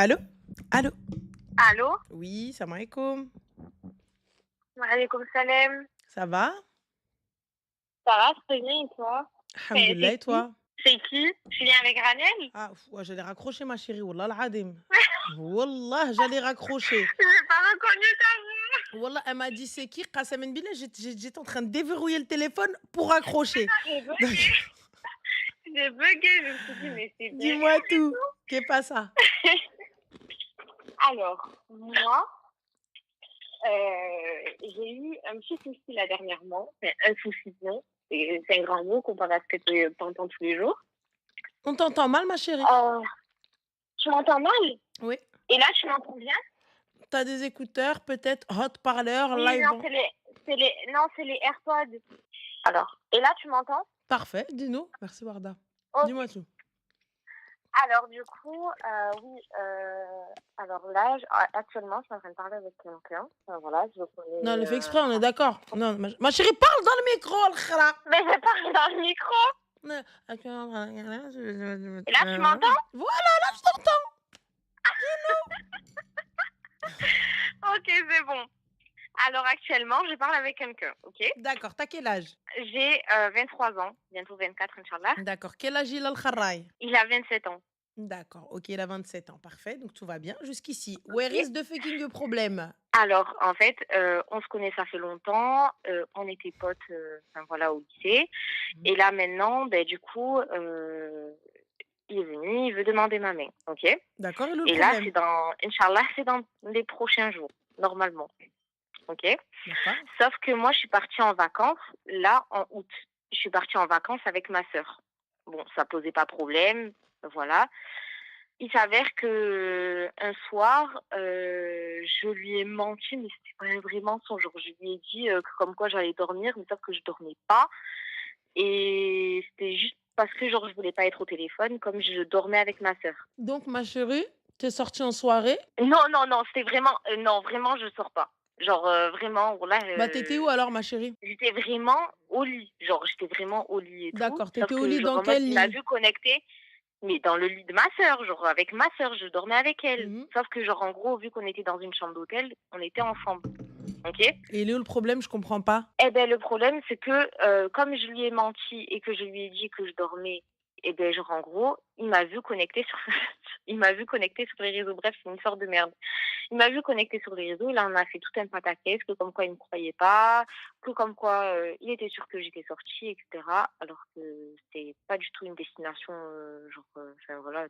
Allô? Allô? Allô? Oui, salam alaikum. Wa alaikum salam. Ça va? Ça va, très bien et toi? Alhamdoulilah C'est et qui? toi? C'est qui? Tu viens avec Ranel? Ah, ouais, j'allais raccrocher ma chérie, wallah al-adim. Wallah, j'allais raccrocher. J'ai pas reconnu ta Wallah, elle m'a dit c'est qui? Qasem billah, j'étais en train de déverrouiller le téléphone pour raccrocher. voix, j'ai Donc, bugué. J'ai bugué, je me suis dit, mais c'est bien dis-moi elle et tout. tout. Qu'est-ce pas ça? Alors, moi, j'ai eu un petit souci là dernièrement. Enfin, un souci, non. C'est un grand mot comparé à ce que tu entends tous les jours. On t'entend mal, ma chérie? Euh, Tu m'entends mal? Oui. Et là, tu m'entends bien? T'as des écouteurs, peut-être haut-parleur, Oui, live. non, non, c'est les AirPods. Alors, et là, tu m'entends? Parfait, dis-nous. Merci, Warda. Ok. Dis-moi tout. Alors du coup, oui, alors là, actuellement, je suis en train de parler avec quelqu'un. Voilà, je le Non, connais. le fait exprès, on est d'accord. Non, ma chérie, parle dans le micro, le khara. Mais je parle dans le micro. Voilà, Et là, tu m'entends? là, je t'entends. Ok, c'est bon. Alors actuellement, je parle avec quelqu'un, ok? D'accord, t'as quel âge? J'ai 23 ans, bientôt 24, Inch'Allah. D'accord, quel âge il a le kharraï? Il a 27 ans, D'accord, ok, il a 27 ans, parfait, donc tout va bien jusqu'ici. Where ok? is the fucking problem? Alors, en fait, on se connaît, ça fait longtemps. On était potes, enfin voilà, au lycée. Et là, maintenant, ben, du coup, il est venu, il veut demander ma main, ok? D'accord, et où le Et là, problème? Inch'Allah, c'est dans les prochains jours, normalement. OK? D'accord. Sauf que moi, je suis partie en vacances, là, en août. Je suis partie en vacances avec ma sœur. Bon, ça posait pas problème, voilà. Il s'avère que un soir, je lui ai menti, mais c'était pas un vrai mensonge. Genre, je lui ai dit que comme quoi j'allais dormir, mais sauf que je dormais pas. Et c'était juste parce que genre je voulais pas être au téléphone, comme je dormais avec ma sœur. Donc, ma chérie, t'es sortie en soirée? Non, non, non, c'était vraiment non, vraiment, je sors pas. Genre, vraiment, là, Bah, t'étais où alors, ma chérie? j'étais vraiment au lit. Genre, j'étais vraiment au lit et tout. D'accord, Sauf t'étais au que, lit genre, dans en mode, quel il m'a lit? vu connecter, mais dans le lit de ma sœur, genre, avec ma sœur, je dormais avec elle. Mhm. Sauf que, genre, en gros, vu qu'on était dans une chambre d'hôtel, on était ensemble. OK? Et il est où le problème? Je comprends pas. Eh ben, le problème, c'est que, comme je lui ai menti et que je lui ai dit que je dormais, eh ben, genre, en gros, il m'a vu connecter sur il m'a vu connecter sur les réseaux. Bref, c'est une sorte de merde. Il m'a vu connecter sur les réseaux, là, on a fait tout un pataquès, que comme quoi il me croyait pas, que comme quoi il était sûr que j'étais sortie, etc. Alors que c'était pas du tout une destination, genre, enfin voilà, de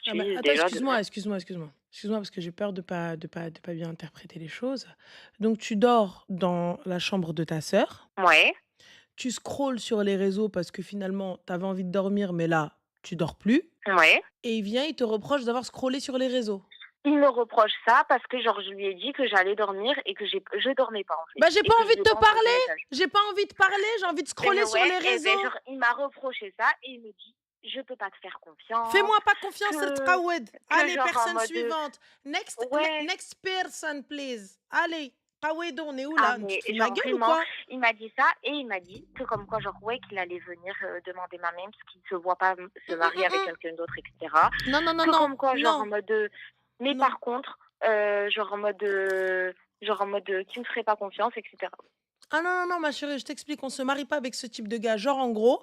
Ah, mais sortie attends, déjà de excuse-moi, un. excuse-moi, excuse-moi. Excuse-moi parce que j'ai peur de pas bien interpréter les choses. Donc tu dors dans la chambre de ta sœur, Ouais, tu scrolles sur les réseaux parce que finalement, tu avais envie de dormir, mais là, tu dors plus ouais. et il vient, il te reproche d'avoir scrollé sur les réseaux. Il me reproche ça parce que genre je lui ai dit que j'allais dormir et que je dormais pas en fait Bah, j'ai et pas que je envie lui de ai te pas envoyé de parler! message. J'ai pas envie de parler, j'ai envie de Ben scroller sur ouais, les et ben réseaux. genre il m'a reproché ça et il me dit je peux pas te faire confiance, Fais-moi pas confiance, El que Tqawed. que Allez, genre en personne mode suivante. Next, ouais. next person, please. Allez, Qawed, on est où Ah là? Tu mais te fous de ma genre gueule ou vraiment, quoi? il m'a dit ça et il m'a dit que comme quoi genre ouais qu'il allait venir demander ma main parce qu'il se voit pas se Hum, hum, marier hum, avec hum. quelqu'un d'autre, etc. Non, non, non, Que non, comme quoi genre non, en mode mais non. par contre genre en mode qui me ferait pas confiance, etc. Ah non, non, non, ma chérie, je t'explique, on se marie pas avec ce type de gars. Genre, en gros,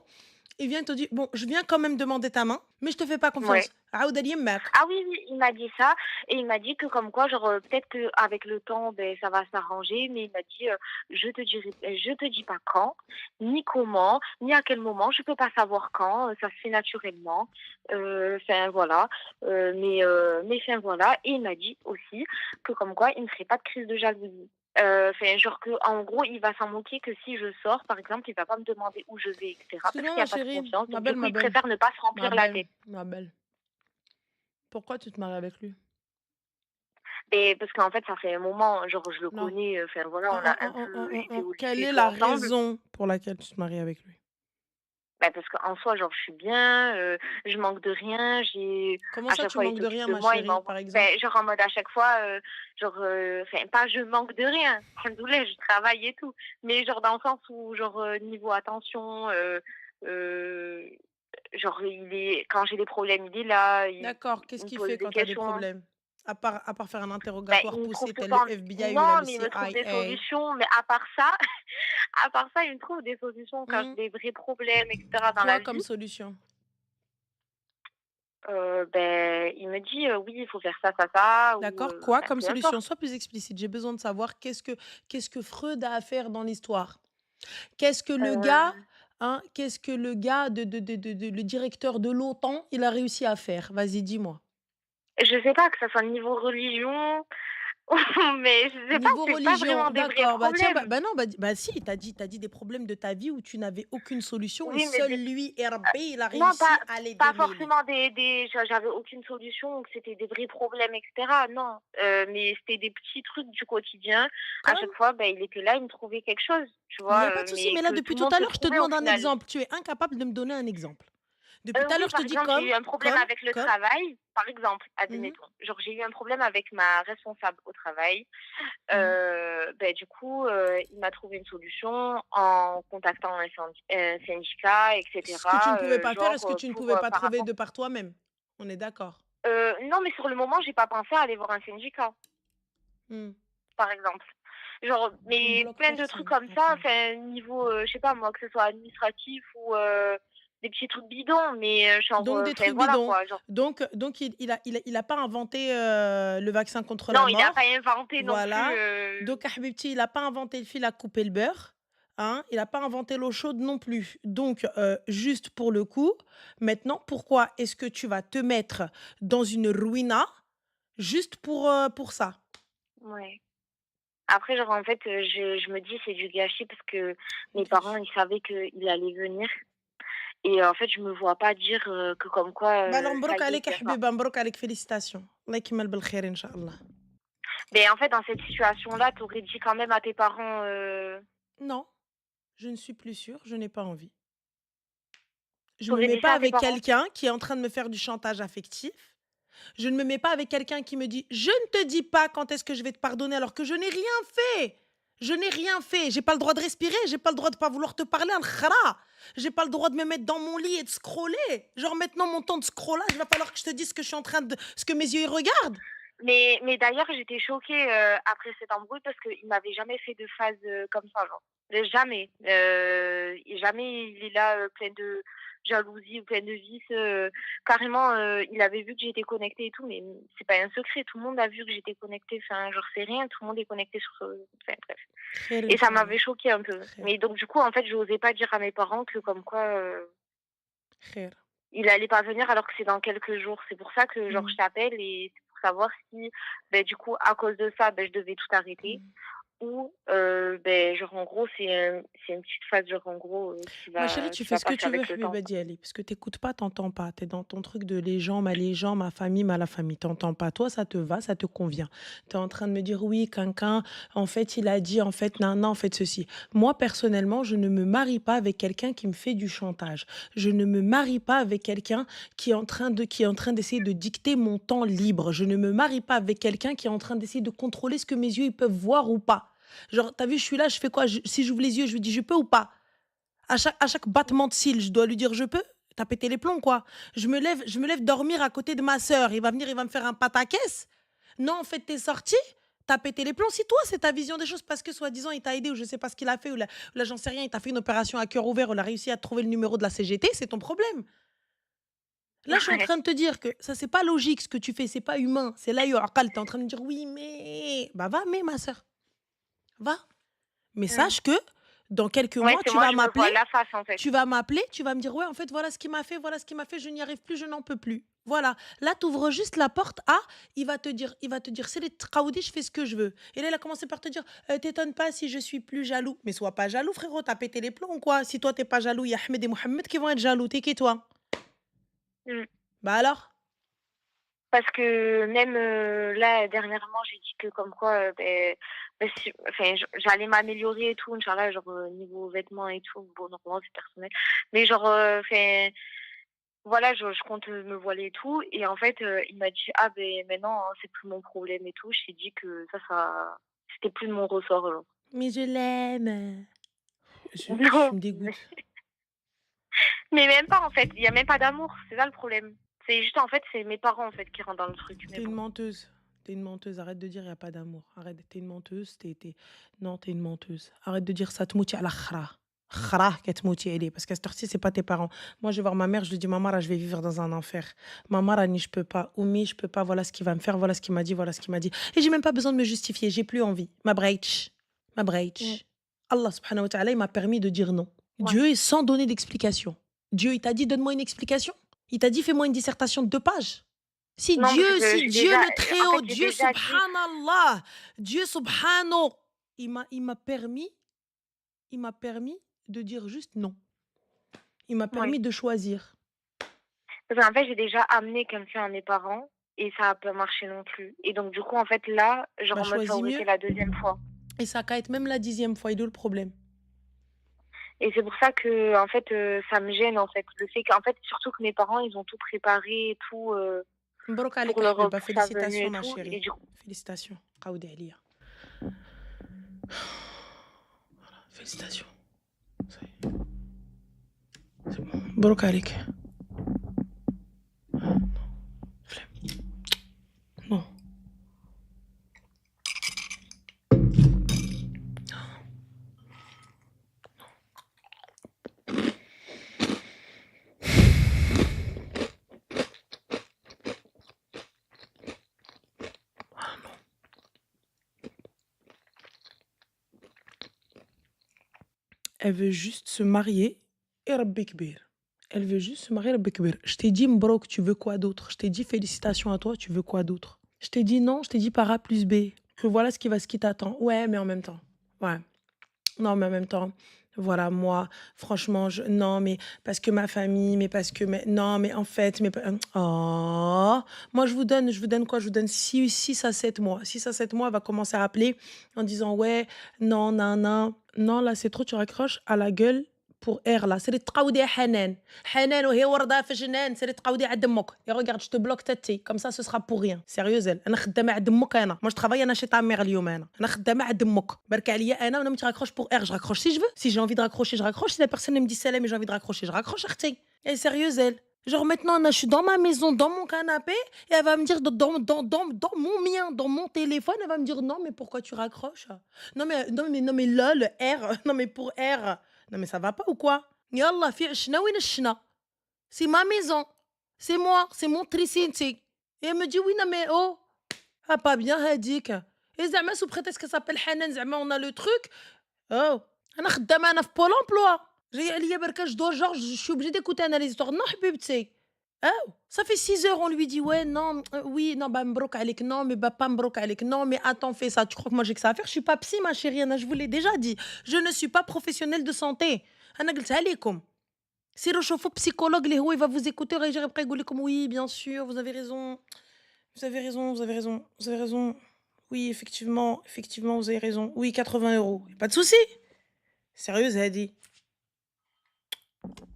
il vient te dire, bon, je viens quand même demander ta main, mais je te fais pas Ouais. confiance. Aoud Ali Yemmak. Ah oui, oui, il m'a dit ça et il m'a dit que comme quoi genre peut-être qu'avec le temps ben ça va s'arranger, mais il m'a dit je te dis pas quand, ni comment, ni à quel moment, je peux pas savoir quand, ça se fait naturellement. Enfin voilà. Mais enfin voilà, et il m'a dit aussi que comme quoi il ne ferait pas de crise de jalousie. Enfin genre que en gros, il va s'en moquer que si je sors par exemple, il va pas me demander où je vais, etc. parce Excuse-moi, qu'il y ma a pas de chérie, confiance. ma Donc du belle, coup, ma il belle, préfère ne pas se ma remplir la belle, tête. ma belle. Pourquoi tu te maries avec lui? Et parce qu'en fait, ça fait un moment, genre, je le Non. connais, enfin voilà, on a un peu été au Quelle lycée et est tout la ensemble. raison pour laquelle tu te maries avec lui? Bah, parce qu'en soi, genre, je suis bien, je manque de rien, Comment à ça, chaque tu fois, il manques de s'occupe rien, de ma moi, il chérie, m'envoie, par exemple? ben, genre, en mode à chaque fois, genre, enfin, pas je manque de rien, alhamdoulilah, je travaille et tout, mais genre, dans le sens où, genre, niveau attention, euh, genre, quand j'ai des problèmes, il est là, D'accord, qu'est-ce il me qu'il pose fait des quand tu as des questions. problèmes? À part faire un Ben, interrogatoire il me trouve poussé tout le tel le temps FBI ou là non, le mais il me trouve des CIA. solutions, mais à part ça, il me trouve des solutions quand Mmh. j'ai des vrais problèmes et cetera dans la Quoi comme vie. solution? Ben, il me dit: «Oui, il faut faire ça, ça, ça» ou D'accord, quoi enfin comme peu solution? importe. Sois plus explicite, j'ai besoin de savoir qu'est-ce que Freud a à faire dans l'histoire? Qu'est-ce que le gars, Heu, qu'est-ce que le gars de le directeur de l'OTAN, il a réussi à faire? Vas-y, dis-moi. je sais pas, que ça soit niveau religion, mais je sais pas, Niveau c'est pas religion, vraiment des vrais d'accord, bah, tiens, bah problèmes. bah, non, bah, si, t'as dit des problèmes de ta vie où tu n'avais aucune solution et Oui, mais seul lui, Herbé, il a non, réussi à les pas démêler. forcément des j'avais aucune solution ou que c'était des vrais problèmes et cetera, non, mais c'était des petits trucs du quotidien. À chaque Comme? fois, ben, il était là, il me trouvait quelque chose, tu Il y vois? a pas de souci, Mais mais là, que depuis tout le tout monde à se l'heure, je te trouvait au demande un final. exemple. Tu es incapable de me donner un exemple. Depuis tout à Oui, l'heure, je te par dis exemple, j'ai comme, eu un problème comme, avec le comme. travail, par exemple, Mmh. admettons. Genre, j'ai eu un problème avec ma responsable au travail. Mmh. Ben, du coup, il m'a trouvé une solution en contactant un syndicat et Ce que tu ne cetera, pouvais pas faire et genre, ce que tu ne pour, pouvais pas par trouver rapport de par toi-même. On est d'accord? non, mais sur le moment, j'ai pas pensé à aller voir un syndicat, Mmh. par exemple. Genre, On mais bloque plein de trucs personne. comme ça, Attends. enfin, niveau, je sais pas moi, que ce soit administratif ou, des petits trucs bidons, mais, genre, Donc des enfin trucs voilà bidons. quoi, genre Donc il a pas inventé, le vaccin contre la non, il a pas mort. inventé non plus, Voilà. Donc Habibti, il a pas inventé le fil à couper le beurre, hein. Il a pas inventé l'eau chaude non plus. Donc juste pour le coup, maintenant, pourquoi est-ce que tu vas te mettre dans une ruina juste pour ça? ouais. Après, genre, en fait, je me dis: «C'est du gâchis» parce que mes parents, Gâchis. ils savaient qu'il allait venir et en fait, je me vois pas dire, que comme quoi, Bah alors ça مبروك y est, عليك il يا vient pas. حبيبة، مبروك عليك félicitations. الله يكمل بالخير إن شاء الله. Mais en fait, dans cette situation-là, tu aurais dit quand même à tes parents, Non, je ne suis plus sûre, je n'ai pas envie. Je tu me aurais mets dit pas ça à tes avec parents? quelqu'un qui est en train de me faire du chantage affectif. Je ne me mets pas avec quelqu'un qui me dit: «Je ne te dis pas quand est-ce que je vais te pardonner», alors que je n'ai rien fait. Je n'ai rien fait. J'ai pas le droit de respirer, j'ai pas le droit de pas vouloir te parler, al-khara. J'ai pas le droit de me mettre dans mon lit et de scroller. Genre maintenant mon temps de scrollage, il va falloir que je te dise ce que mes yeux ils regardent. Mais d'ailleurs, j'étais choquée, après cette embrouille parce qu'il m'avait jamais fait de phase, comme ça, genre. Jamais. Et jamais il est là, plein de jalousie ou plein de vices, carrément, il avait vu que j'étais connectée et tout, mais c'est pas un secret, tout le monde a vu que j'étais connectée, enfin, genre, c'est rien, tout le monde est connecté sur enfin, bref. خير إن Et ça شاء الله. m'avait choquée un peu. خير. Mais donc du coup, en fait, j'osais pas dire à mes parents que comme quoi, خير. il allait pas venir alors que c'est dans quelques jours. C'est pour ça que genre Mmh. je t'appelle et c'est pour savoir si, ben du coup à cause de ça, ben je devais tout arrêter Mmh. ou, ben genre en gros c'est une petite phase genre en gros, Ma chérie, tu qui fais va ce que passer tu veux, avec le temps Habiba quoi. Diallo, parce que t'écoutes pas, t'entends pas. Tu es dans ton truc de les gens, ma famille, ma la famille. T'entends pas. Toi, ça te convient. Tu es en train de me dire oui, quelqu'un, en fait, il a dit, en fait, non, non, en fait, ceci. Moi, personnellement, je ne me marie pas avec quelqu'un qui me fait du chantage. Je ne me marie pas avec quelqu'un qui est en train d'essayer de dicter mon temps libre. Je ne me marie pas avec quelqu'un qui est en train d'essayer de contrôler ce que mes yeux ils peuvent voir ou pas. Genre, t'as vu, je suis là, je fais quoi? Si j'ouvre les yeux, je lui dis, je peux ou pas? À chaque battement de cils, je dois lui dire: «Je peux?» Tu as pété les plombs, quoi. Je me lève dormir à côté de ma sœur. Il va venir, il va me faire un pataquès. Non, en fait, tu es sorti, tu as pété les plombs. Si toi, c'est ta vision des choses parce que soi-disant, il t'a aidé ou je sais pas ce qu'il a fait ou là, j'en sais rien, il t'a fait une opération à cœur ouvert ou il a réussi à trouver le numéro de la CGT, c'est ton problème. Là, je suis en Ouais. train de te dire que ça, c'est pas logique ce que tu fais, c'est pas humain. C'est là, tu es en train de me dire: «Oui, mais» bah, va, mais ma sœur, va. Mais Mmh. sache que dans quelques Ouais, mois, c'est tu moi vas je me m'appeler vois la face en fait. tu vas me dire: «Ouais, en fait, voilà ce qu'il m'a fait, je n'y arrive plus, je n'en peux plus». Voilà. Là, tu ouvres juste la porte à il va te dire: «C'est les tqaoudi, je fais ce que je veux». Et là, il a commencé par te dire: «T'étonnes pas si je suis plus jaloux». Mais sois pas jaloux, frérot, tu pété les plombs ou quoi? Si toi, t'es pas jaloux, il y a Ahmed et Mohamed qui vont être jaloux. Tu qui toi? Mmh. Bah alors? Parce que même, là dernièrement, j'ai dit que comme quoi, si enfin j'allais m'améliorer et tout, Inch'Allah, genre, niveau vêtements et tout. Bon, normalement c'est personnel, mais genre, enfin voilà, je compte, me voiler et tout et en fait, il m'a dit: «Ah ben maintenant, hein, c'est plus mon problème et tout». Je lui ai dit que ça c'était plus de mon ressort, genre. Mais je l'aime. Tu Non, me dégoûtes. mais même pas en fait, il y a même pas d'amour, c'est ça le problème. C'est juste en fait, c'est mes parents en fait qui rentrent dans le truc, mais Tu une bon. menteuse. T'es une menteuse, arrête de dire il y a pas d'amour. Arrête, t'es une menteuse, non, t'es une menteuse. Arrête de dire ça تموتي على خرا. خرا كتموتي عليه parce qu'à cette heure-ci, c'est pas tes parents. Moi, je vais voir ma mère, je lui dis maman, là, je vais vivre dans un enfer. Maman, Rani, je peux pas. Oumi, je peux pas. Voilà ce qu'il va me faire, voilà ce qu'il m'a dit, voilà ce qu'il m'a dit. Et j'ai même pas besoin de me justifier, j'ai plus envie. Ma breitch. Ma Mmh. breitch. Allah subhanahu wa ta'ala, il m'a permis de dire non. Ouais. Dieu est sans donner d'explication. Dieu, il t'a dit donne-moi une explication. Il t'a dit fais-moi une dissertation de 2 pages. Non, parce que j'ai déjà Dieu le en fait, Très-Haut, j'ai Dieu déjà dit subhanallah, Dieu subhanahu, il m'a permis de dire juste non. Il m'a ouais. permis de choisir. Parce qu'en fait, j'ai déjà amené quelqu'un à mes parents et ça a pas marché non plus et donc du coup, en fait, là, genre Bah, en mode ça choisis aurait mieux. été la deuxième fois Et ça va être même la 10e fois. Il est où le problème? et c'est pour ça que en fait, ça me gêne, en fait. Le fait qu'en fait, surtout que mes parents, ils ont tout préparé et tout, Mbrok عليك pour يا leur حبيبة. pour sa venue Félicitations, et ma tout et chérie. du coup Félicitations. قودي عليا. Félicitations. Ça y est. C'est bon. مبروك عليك. Flemme. Non. Elle veut juste se marier et Rabbi Kbir. Elle veut juste se marier Rabbi Kbir. Je t'ai dit Mbrok, tu veux quoi d'autre? Je t'ai dit félicitations à toi, tu veux quoi d'autre? Je t'ai dit non, je t'ai dit par A plus B. Que voilà ce qui t'attend. Ouais, mais en même temps. Ouais. Non, mais en même temps, voilà, moi, franchement, non, mais parce que ma famille, mais parce que, non, mais en fait, oh, moi, je vous donne quoi? Je vous donne 6 à 7 mois. 6 à 7 mois, elle va commencer à appeler en disant, ouais, non, non, non, non, là, c'est trop, tu raccroches à la gueule pour R, là. C'est les تقاودي يا حنان. حنان وهي ورده في جنان. C'est les تقاودي على دمك. Et regarde, je te bloque ta tête. Comme ça, ce sera pour rien. Sérieuse, elle. أنا خدامة على دمك أنا. Moi, je travaille أنا chez ta mère اليوم أنا. أنا خدامة على دمك. برك عليا أنا ونمت raccroche pour R. Je raccroche si je veux. Si j'ai envie de raccrocher, je raccroche. Si la personne elle me dit salam et j'ai envie de raccrocher, je raccroche. أختي. Elle est sérieuse, elle. Genre maintenant, je suis dans ma maison, dans mon canapé, et elle va me dire dans mon mien, dans mon téléphone, elle va me dire non, mais pourquoi tu raccroches? Non, mais là, le R, non, mais pour R. Non, mais ça va pas ou quoi? Yallah, fi ashna win ashna. C'est ma maison. C'est moi, c'est mon tricity. Et elle me dit oui, non, mais oh, ah, pas bien, Hadik. Et Zama, sous prétexte que ça s'appelle Hanan, Zama, on a le truc. Oh, أنا خدامة أنا في Pôle emploi. J'ai عليا بركا je suis obligée d'écouter Anna les histoires. Non, حبيبتي. Oh, ça fait 6 heures, on lui dit ouais, non, oui, non, bah, مبروك عليك, non, mais bah, pas مبروك عليك, non, mais attends, fais ça. Tu crois que moi j'ai que ça à faire? Je suis pas psy, ma chérie, Anna, je vous l'ai déjà dit. Je ne suis pas professionnelle de santé. أنا قلتها لكم. سيروا شوفوا psychologue اللي هو il va vous écouter ويجي après يقول لكم oui, bien sûr, vous avez raison. Vous avez raison, vous avez raison, vous avez raison. Oui, effectivement, vous avez raison. Oui, 80 euros. Pas de souci. Sérieuse, elle dit.